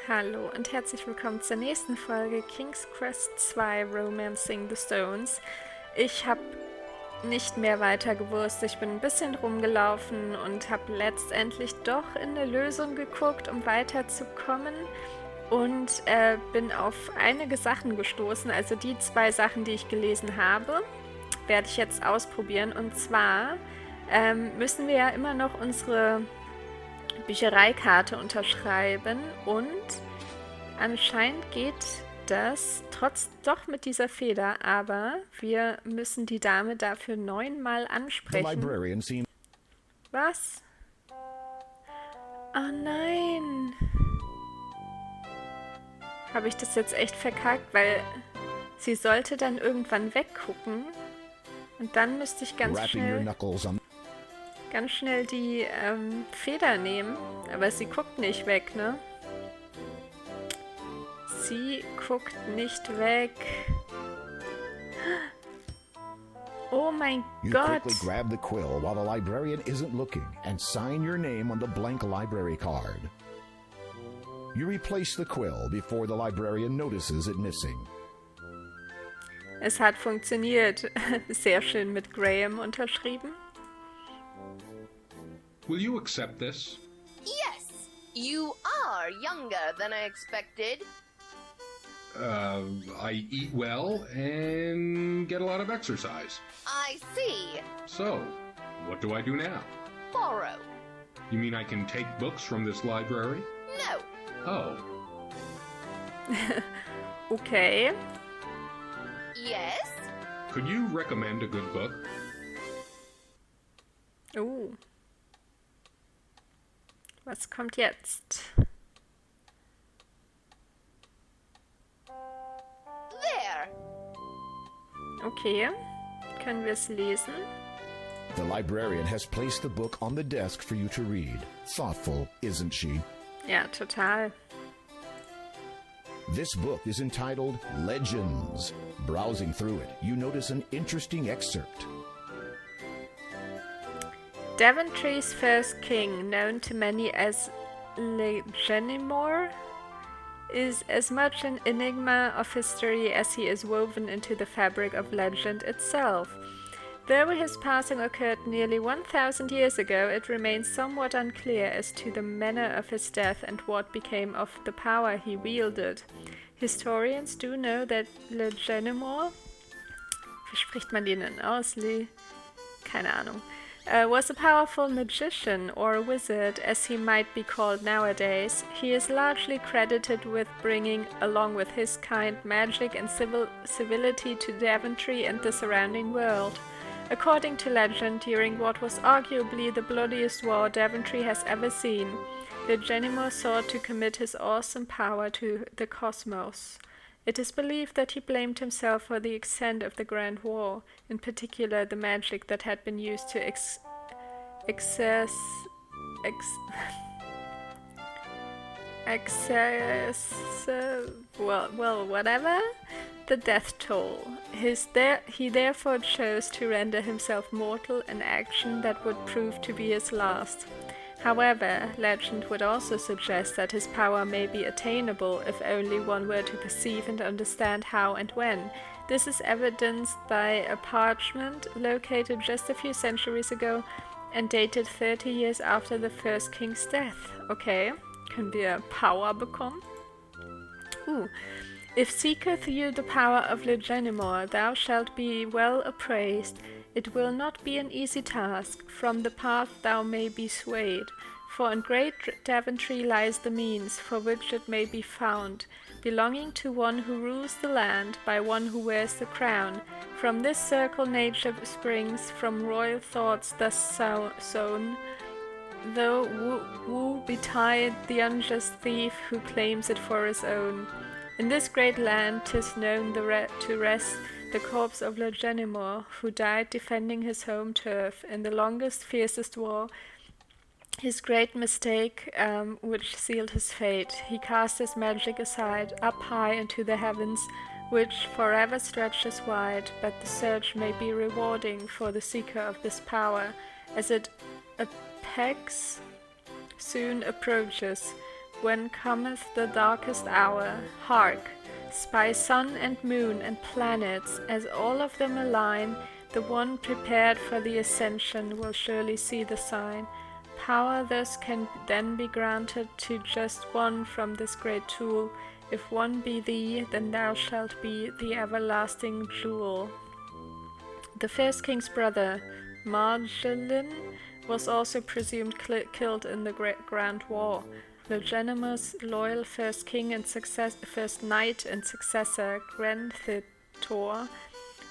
Hallo und herzlich willkommen zur nächsten Folge King's Quest 2 Romancing the Stones. Ich habe nicht mehr weiter gewusst. Ich bin ein bisschen rumgelaufen und habe letztendlich doch in eine Lösung geguckt, um weiterzukommen. Und bin auf einige Sachen gestoßen. Also die 2 Sachen, die ich gelesen habe, werde ich jetzt ausprobieren. Und zwar müssen wir ja immer noch unsere Büchereikarte unterschreiben und anscheinend geht das doch mit dieser Feder, aber wir müssen die Dame dafür 9-mal ansprechen. Was? Oh nein! Habe ich das jetzt echt verkackt, weil sie sollte dann irgendwann weggucken und dann müsste ich ganz schnell die Feder nehmen, aber sie guckt nicht weg, ne? Sie guckt nicht weg. Oh mein Gott. You quickly grab the quill while the librarian isn't looking and sign your name on the blank library card. You replace the quill before the librarian notices it missing. Es hat funktioniert. Sehr schön mit Graham unterschrieben. Will you accept this? Yes, you are younger than I expected. I eat well and get a lot of exercise. I see. So, what do I do now? Borrow. You mean I can take books from this library? No. Oh. Okay. Yes? Could you recommend a good book? Was kommt jetzt? There. Okay. Können wir es lesen? The librarian has placed the book on the desk for you to read. Thoughtful, isn't she? Ja, total. This book is entitled Legends. Browsing through it, you notice an interesting excerpt. Daventry's first king, known to many as Legenimor, is as much an enigma of history as he is woven into the fabric of legend itself. Though his passing occurred nearly 1,000 years ago, it remains somewhat unclear as to the manner of his death and what became of the power he wielded. Historians do know that Legenimor, wie spricht man den denn aus? Keine Ahnung. Was a powerful magician or a wizard, as he might be called nowadays. He is largely credited with bringing, along with his kind, magic and civility to Daventry and the surrounding world. According to legend, during what was arguably the bloodiest war Daventry has ever seen, Legenimor sought to commit his awesome power to the cosmos. It is believed that he blamed himself for the extent of the Grand War, in particular the magic that had been used to whatever, the death toll. He therefore chose to render himself mortal, an action that would prove to be his last. However, legend would also suggest that his power may be attainable if only one were to perceive and understand how and when. This is evidenced by a parchment located just a few centuries ago and dated 30 years after the first king's death. Okay, können wir Power bekommen? If seeketh you the power of Legenimor, thou shalt be well appraised. It will not be an easy task. From the path thou may be swayed, for in great Daventry lies the means for which it may be found, belonging to one who rules the land, by one who wears the crown. From this circle nature springs, from royal thoughts thus sown, though woe betide the unjust thief who claims it for his own. In this great land 'tis known to rest the corpse of Legenimor, who died defending his home turf in the longest, fiercest war. His great mistake, which sealed his fate, he cast his magic aside, up high into the heavens, which forever stretches wide, but the search may be rewarding for the seeker of this power, as it apex soon approaches. when cometh the darkest hour, hark, spy sun and moon and planets, as all of them align, the one prepared for the ascension will surely see the sign. Power thus can then be granted to just one from this great tool. If one be thee, then thou shalt be the everlasting jewel. The first king's brother, Marjolin, was also presumed killed in the Grand War. Legenimus, loyal first king and first knight and successor, Granthithor,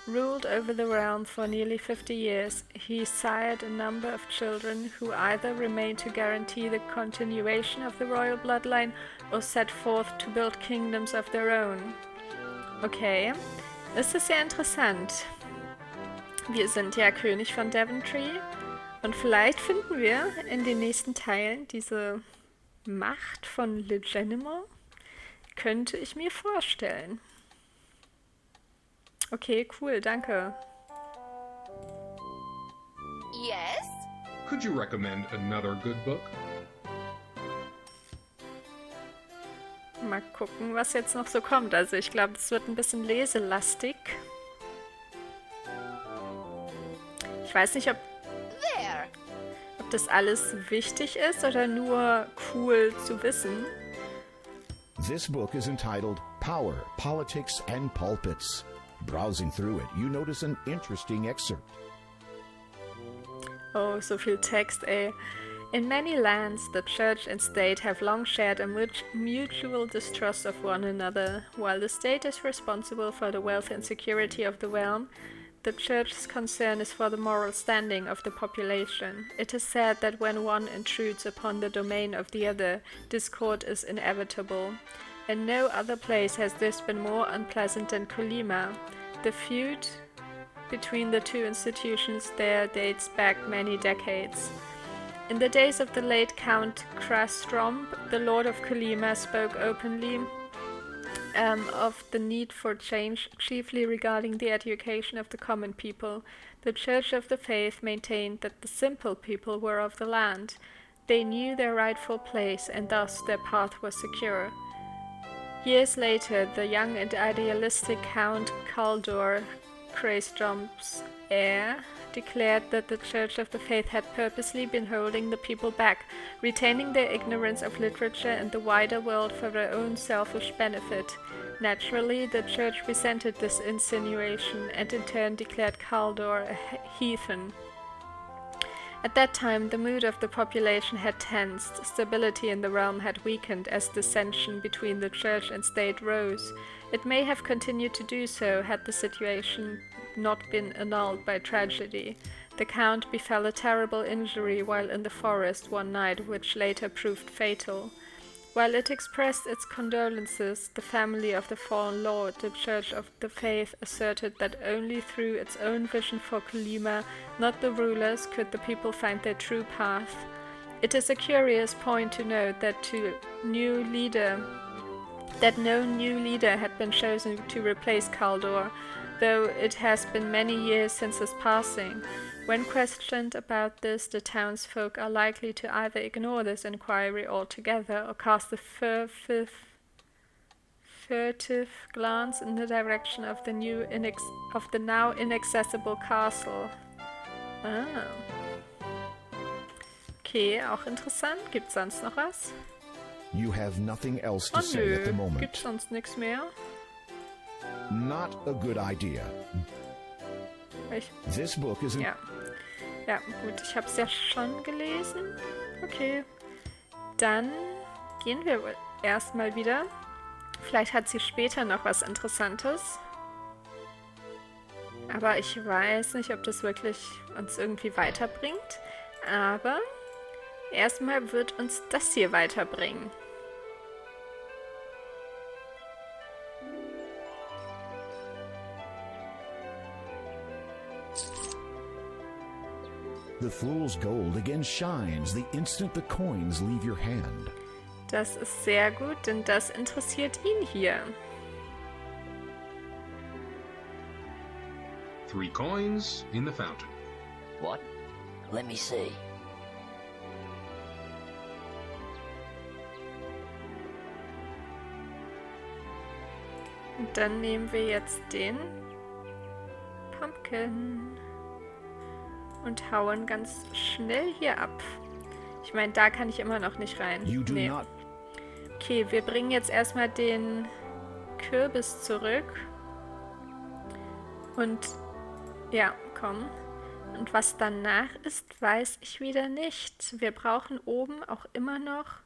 ruled over the realm for nearly 50 years. He sired a number of children who either remained to guarantee the continuation of the royal bloodline or set forth to build kingdoms of their own. Okay, das ist sehr interessant. Wir sind ja König von Daventry und vielleicht finden wir in den nächsten Teilen diese Macht von Legenimor. Könnte ich mir vorstellen. Okay, cool, danke. Yes? Could you recommend another good book? Mal gucken, was jetzt noch so kommt. Also ich glaube, es wird ein bisschen leselastig. Ich weiß nicht, ob das alles wichtig ist oder nur cool zu wissen. This book is entitled Power, Politics and Pulpits. Browsing through it, you notice an interesting excerpt. Oh, so viel Text, ey. In many lands, the church and state have long shared a mutual distrust of one another. While the state is responsible for the wealth and security of the realm, the church's concern is for the moral standing of the population. It is said that when one intrudes upon the domain of the other, discord is inevitable. In no other place has this been more unpleasant than Kolyma. The feud between the two institutions there dates back many decades. In the days of the late Count Krastromp, the Lord of Kolyma spoke openly of the need for change, chiefly regarding the education of the common people. The Church of the Faith maintained that the simple people were of the land. They knew their rightful place, and thus their path was secure. Years later, the young and idealistic Count Kaldor, Kraestromp's heir, declared that the Church of the Faith had purposely been holding the people back, retaining their ignorance of literature and the wider world for their own selfish benefit. Naturally, the Church resented this insinuation and in turn declared Kaldor a heathen. At that time, the mood of the population had tensed, stability in the realm had weakened as dissension between the church and state rose. It may have continued to do so had the situation not been annulled by tragedy. The Count befell a terrible injury while in the forest one night, which later proved fatal. While it expressed its condolences, the family of the fallen lord, the Church of the Faith, asserted that only through its own vision for Kolyma, not the rulers, could the people find their true path. It is a curious point to note that no new leader had been chosen to replace Kaldor, though it has been many years since his passing. When questioned about this, the townsfolk are likely to either ignore this inquiry altogether or cast a furtive glance in the direction of the now inaccessible castle. Ah. Okay, auch interessant. Gibt's sonst noch was? You have nothing else to say at the moment. Gibt's sonst nichts mehr? Not a good idea. This book is Ja, gut, ich habe es ja schon gelesen. Okay, dann gehen wir erstmal wieder. Vielleicht hat sie später noch was Interessantes. Aber ich weiß nicht, ob das wirklich uns irgendwie weiterbringt. Aber erstmal wird uns das hier weiterbringen. The fool's gold again shines the instant the coins leave your hand. Das ist sehr gut, denn das interessiert ihn hier. 3 coins in the fountain. What? Let me see. Und dann nehmen wir jetzt den Pumpkin und hauen ganz schnell hier ab. Ich meine, da kann ich immer noch nicht rein. You do Nee. not. Okay, wir bringen jetzt erstmal den Kürbis zurück. Und ja, komm. Und was danach ist, weiß ich wieder nicht. Wir brauchen oben auch immer noch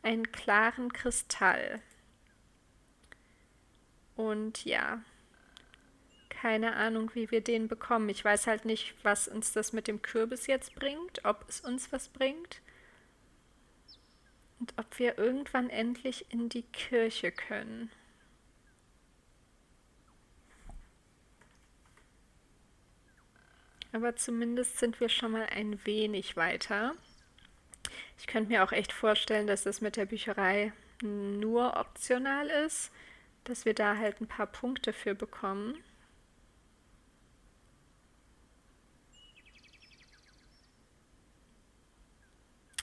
einen klaren Kristall. Und ja, keine Ahnung, wie wir den bekommen. Ich weiß halt nicht, was uns das mit dem Kürbis jetzt bringt, ob es uns was bringt. Und ob wir irgendwann endlich in die Kirche können. Aber zumindest sind wir schon mal ein wenig weiter. Ich könnte mir auch echt vorstellen, dass das mit der Bücherei nur optional ist, dass wir da halt ein paar Punkte für bekommen.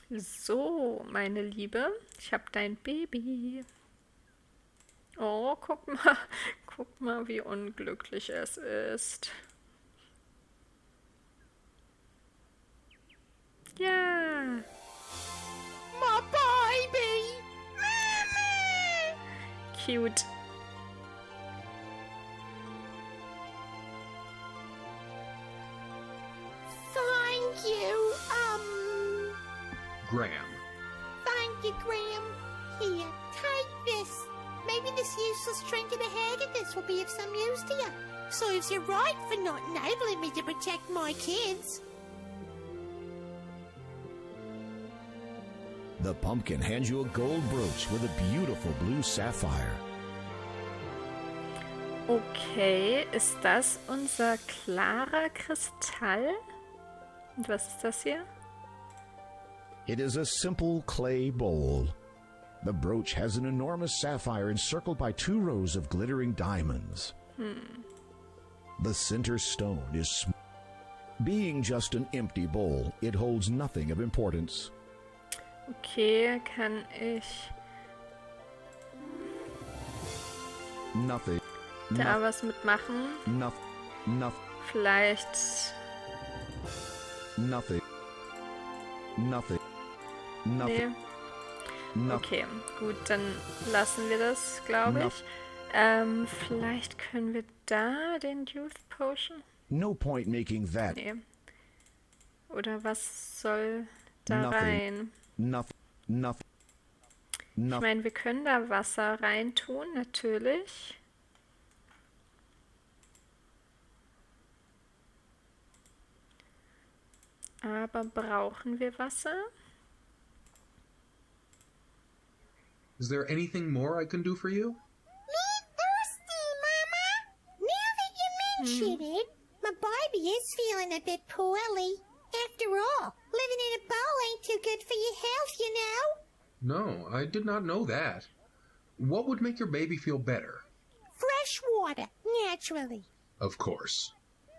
So, meine Liebe, ich habe dein Baby. Oh, guck mal, wie unglücklich es ist. Ja. My baby! Cute. Thank you, Graham. thank you, Graham. Here, take this. Maybe this useless trinket of Haggadis will be of some use to you. Serves you right for not enabling me to protect my kids. The pumpkin hands you a gold brooch with a beautiful blue sapphire. Okay, ist das unser klarer Kristall? Und was ist das hier? It is a simple clay bowl. The brooch has an enormous sapphire encircled by 2 rows of glittering diamonds. The center stone is being just an empty bowl, it holds nothing of importance. Okay, kann ich Nothing. da was mitmachen? Nothing. Vielleicht. Nothing. Nothing. Nee. Nothing. Okay, gut, dann lassen wir das, glaube ich. Vielleicht können wir da den Youth Potion? No point making that. Nee. Oder was soll da Nothing. rein? Nothing. Ich meine, wir können da Wasser reintun, natürlich. Aber brauchen wir Wasser? Is there anything more I can do for you? Me thirsty, Mama. Now that you mention it, my baby is feeling a bit poorly. After all, living in a bowl ain't too good for your health, you know. No, I did not know that. What would make your baby feel better? Fresh water, naturally. Of course.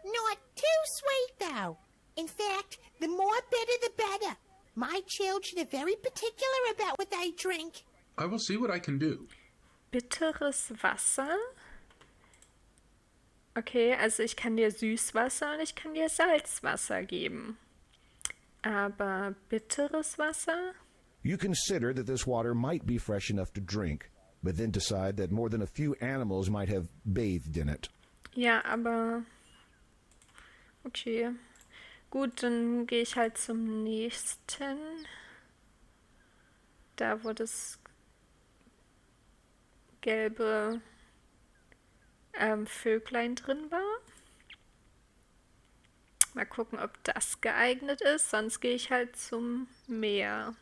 Not too sweet, though. In fact, the more bitter, the better. My children are very particular about what they drink. I will see what I can do. Bitteres Wasser? Okay, also ich kann dir Süßwasser und ich kann dir Salzwasser geben. Aber bitteres Wasser? You consider that this water might be fresh enough to drink, but then decide that more than a few animals might have bathed in it. Ja, aber okay. Gut, dann gehe ich halt zum nächsten. Da, wo das gelbe Vöglein drin war. Mal gucken, ob das geeignet ist. Sonst gehe ich halt zum Meer.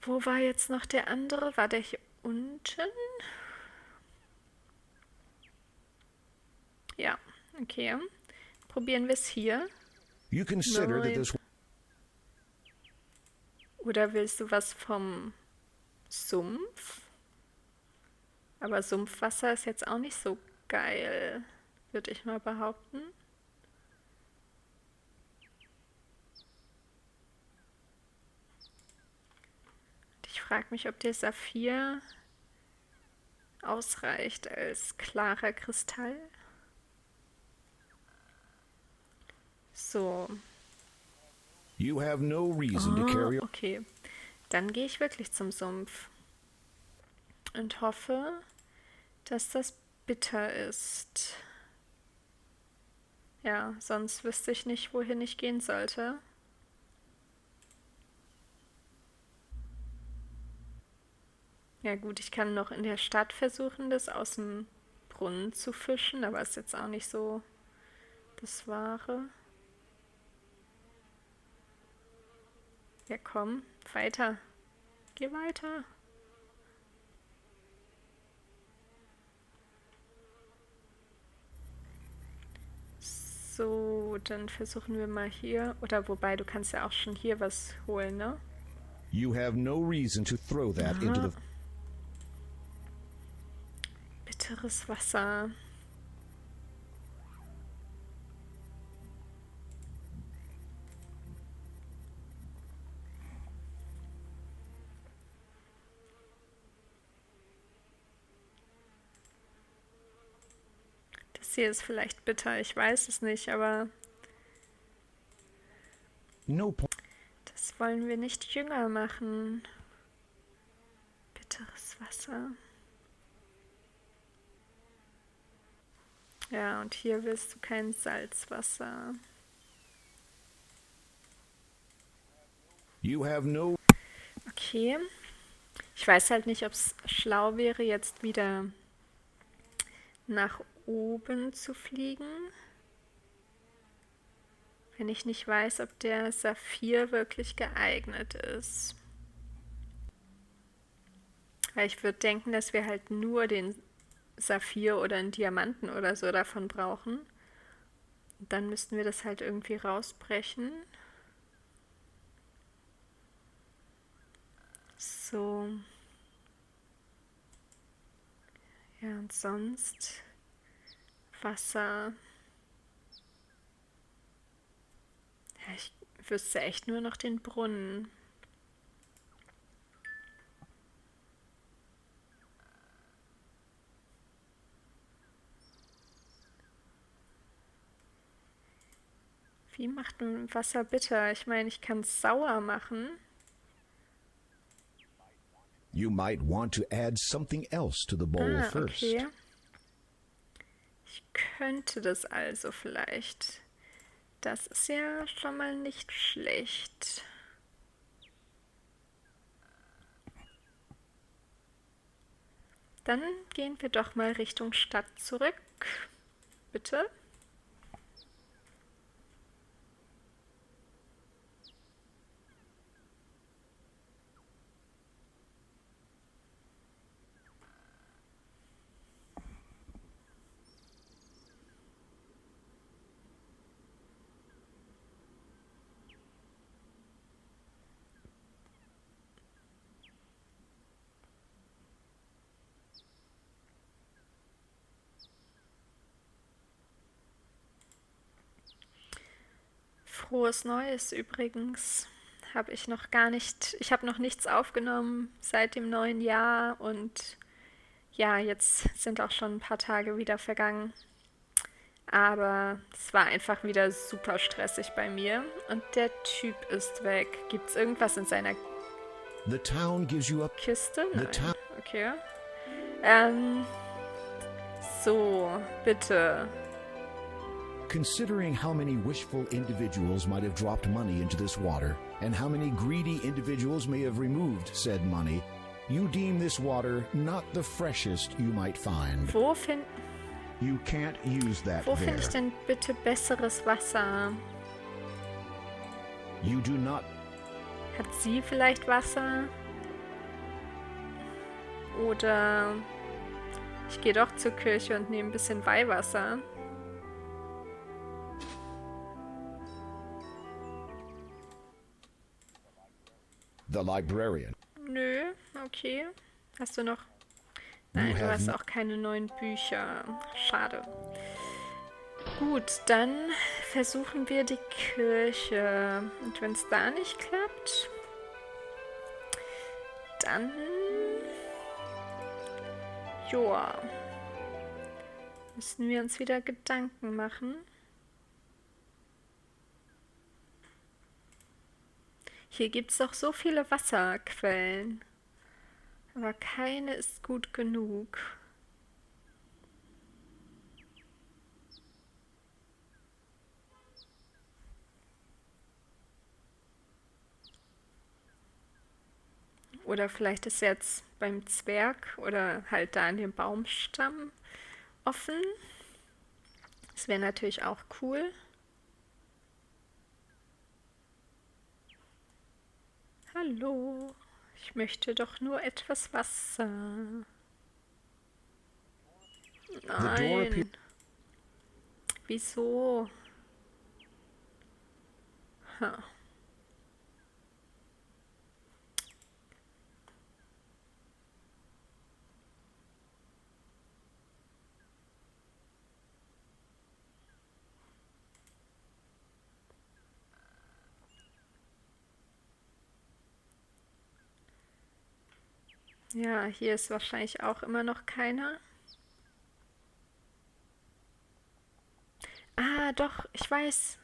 Wo war jetzt noch der andere? War der hier unten? Ja, okay. Probieren wir es hier. You consider that Nein. this Oder willst du was vom Sumpf? Aber Sumpfwasser ist jetzt auch nicht so geil, würde ich mal behaupten. Und ich frage mich, ob der Saphir ausreicht als klarer Kristall. So. You have no reason to carry Okay. Dann gehe ich wirklich zum Sumpf. Und hoffe, dass das bitter ist. Ja, sonst wüsste ich nicht, wohin ich gehen sollte. Ja gut, ich kann noch in der Stadt versuchen, das aus dem Brunnen zu fischen, aber ist jetzt auch nicht so das Wahre. Ja komm, weiter. Geh weiter. So, dann versuchen wir mal hier. Oder wobei, du kannst ja auch schon hier was holen, ne? You have no reason to throw that into the... Bitteres Wasser. Das hier ist vielleicht bitter, ich weiß es nicht, aber No point. das wollen wir nicht jünger machen. Bitteres Wasser. Ja, und hier willst du kein Salzwasser. You have no... Okay. Ich weiß halt nicht, ob es schlau wäre, jetzt wieder nach oben zu fliegen. Wenn ich nicht weiß, ob der Saphir wirklich geeignet ist. Weil ich würde denken, dass wir halt nur den Saphir oder einen Diamanten oder so davon brauchen. Und dann müssten wir das halt irgendwie rausbrechen. So. Ja, und sonst Wasser. Ja, ich wüsste echt nur noch den Brunnen. Wie macht man Wasser bitter? Ich meine, ich kann es sauer machen. You might want to add something else to the bowl first. Okay. Ich könnte das also vielleicht. Das ist ja schon mal nicht schlecht. Dann gehen wir doch mal Richtung Stadt zurück. Bitte. Frohes Neues übrigens. Habe ich noch gar nicht, ich habe noch nichts aufgenommen seit dem neuen Jahr und ja, jetzt sind auch schon ein paar Tage wieder vergangen. Aber es war einfach wieder super stressig bei mir und der Typ ist weg. Gibt es irgendwas in seiner The town gives you a... Kiste? The Nein. town... Okay. So, bitte. Considering how many wishful individuals might have dropped money into this water, and how many greedy individuals may have removed said money, you deem this water not the freshest you might find. Wo finde You can't use that ich there. denn bitte besseres Wasser? You do not... Hat sie vielleicht Wasser? Oder ich gehe doch zur Kirche und nehme ein bisschen Weihwasser. The librarian. Nö, okay. Hast du noch? Nein, du hast auch keine neuen Bücher. Schade. Gut, dann versuchen wir die Kirche. Und wenn es da nicht klappt, dann Joa. Müssen wir uns wieder Gedanken machen. Hier gibt es doch so viele Wasserquellen. Aber keine ist gut genug. Oder vielleicht ist jetzt beim Zwerg oder halt da an dem Baumstamm offen. Das wäre natürlich auch cool. Hallo, ich möchte doch nur etwas Wasser. Nein. Wieso? Ha. Ja, hier ist wahrscheinlich auch immer noch keiner. Ah, doch, ich weiß.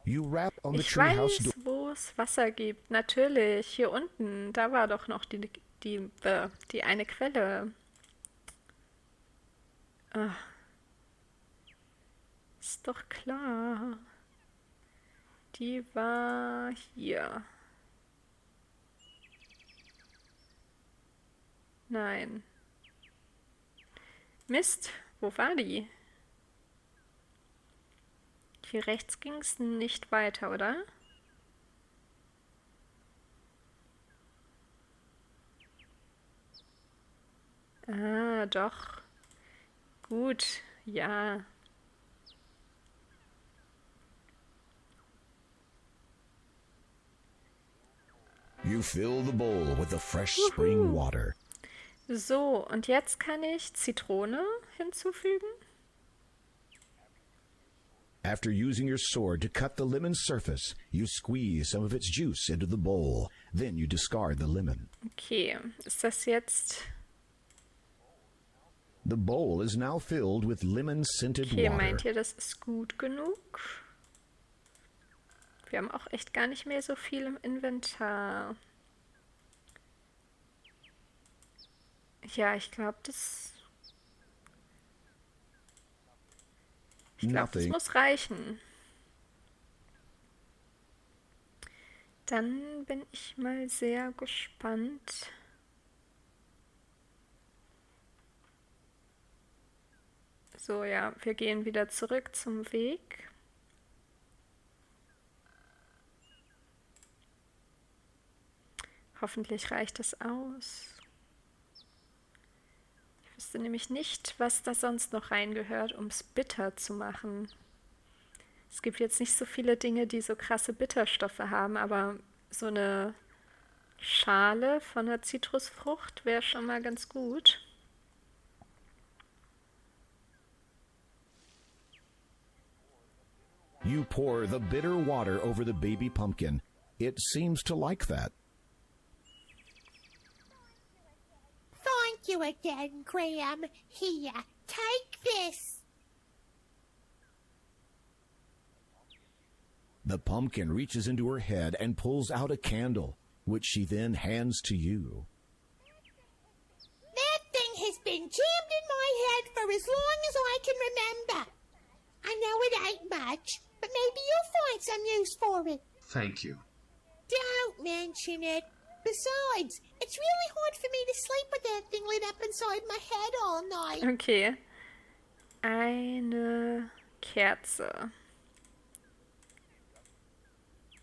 You rap on the Ich treehouse weiß, wo es Wasser gibt. Natürlich, hier unten. Da war doch noch die eine Quelle. Ah, ist doch klar. Die war hier. Nein. Mist, wo war die? Hier rechts ging es nicht weiter, oder? Ah, doch. Gut, ja. You fill the bowl with the fresh spring water. So, und jetzt kann ich Zitrone hinzufügen. After using your sword to cut the lemon's surface, you squeeze some of its juice into the bowl. Then you discard the lemon. Okay, ist das jetzt... The bowl is now filled with lemon-scented Okay, water. meint ihr, das ist gut genug? Wir haben auch echt gar nicht mehr so viel im Inventar. Ja, ich glaube, das Nothing. muss reichen. Dann bin ich mal sehr gespannt. So, ja, wir gehen wieder zurück zum Weg. Hoffentlich reicht es aus. Ich wüsste nämlich nicht, was da sonst noch reingehört, um es bitter zu machen. Es gibt jetzt nicht so viele Dinge, die so krasse Bitterstoffe haben, aber so eine Schale von einer Zitrusfrucht wäre schon mal ganz gut. You pour the bitter water over the baby pumpkin. It seems to like that. Thank you again, Graham. Here, take this. The pumpkin reaches into her head and pulls out a candle, which she then hands to you. That thing has been jammed in my head for as long as I can remember. I know it ain't much, but maybe you'll find some use for it. Thank you. Don't mention it. Besides, it's really hard for me to sleep with that thing lit up inside my head all night. Okay. Eine Kerze.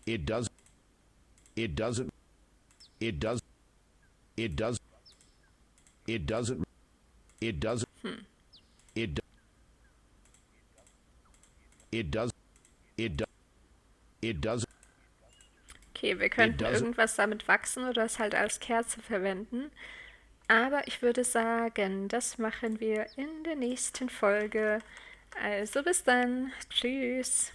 It does. It doesn't. It does. It does. It doesn't. It doesn't. It. It does. It does. It does. Okay, wir könnten irgendwas damit wachsen oder es halt als Kerze verwenden. Aber ich würde sagen, das machen wir in der nächsten Folge. Also bis dann. Tschüss.